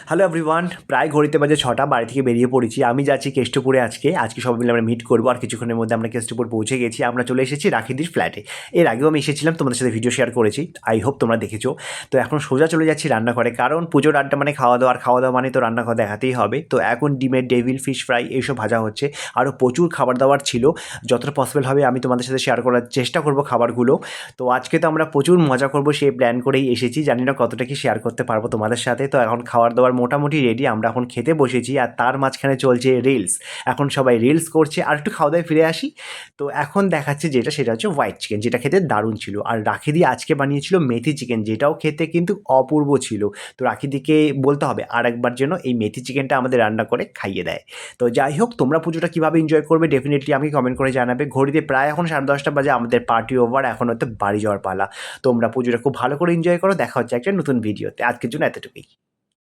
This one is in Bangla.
হ্যালো এভরিওয়ান, প্রায় ঘড়িতে বাজে ৬টা, বাড়ি থেকে বেরিয়ে পড়েছি। আমি যাচ্ছি কেষ্টপুরে আজকে সবাই মিলে আমরা মিট করবো আর কিছুক্ষণের মধ্যে আমরা কেষ্টপুর পৌঁছে গেছি। আমরা চলে এসেছি রাখিদির ফ্ল্যাটে। এর আগেও আমি এসেছিলাম, তোমাদের সাথে ভিডিও শেয়ার করেছি, আই হোপ তোমরা দেখেছো। তো এখন সোজা চলে যাচ্ছি রান্নাঘরে, কারণ পুজোর আড্ডা মানে খাওয়া দাওয়া মানে তো রান্নাঘর দেখাতেই হবে। তো এখন ডিমের ডেভিল ফিশ ফ্রাই এইসব ভাজা হচ্ছে, আরও প্রচুর খাবার দাবার ছিল। যতটা পসিবল হবে আমি তোমাদের সাথে শেয়ার করার চেষ্টা করবো খাবারগুলো। তো আজকে তো আমরা প্রচুর মজা করবো, সেই প্ল্যান করেই এসেছি। জানি না কতটা কি শেয়ার করতে পারবো তোমাদের সাথে। তো এখন খাবার দাবার মোটামুটি রেডি, আমরা এখন খেতে বসেছি আর তার মাঝখানে চলছে রিলস। এখন সবাই রিলস করছে, আর একটু খাওয়া দাওয়ায় ফিরে আসি। তো এখন দেখাচ্ছে সেটা হচ্ছে হোয়াইট চিকেন, যেটা খেতে দারুণ ছিল। আর রাখিদি আজকে বানিয়েছিল মেথি চিকেন, যেটাও খেতে কিন্তু অপূর্ব ছিল। তো রাখিদিকে বলতে হবে আর একবার যেন এই মেথি চিকেনটা আমাদের রান্না করে খাইয়ে দেয়। তো যাই হোক, তোমরা পুজোটা কীভাবে এনজয় করবে ডেফিনেটলি আমাকে কমেন্ট করে জানাবে। ঘড়িতে প্রায় এখন 10:30 বাজে, আমাদের পার্টি ওভার, এখন হয়তো বাড়ি যাওয়ার পালা। তোমরা পুজোটা খুব ভালো করে এনজয় করো। দেখা হচ্ছে একটা নতুন ভিডিওতে, আজকের জন্য এতটুকুই।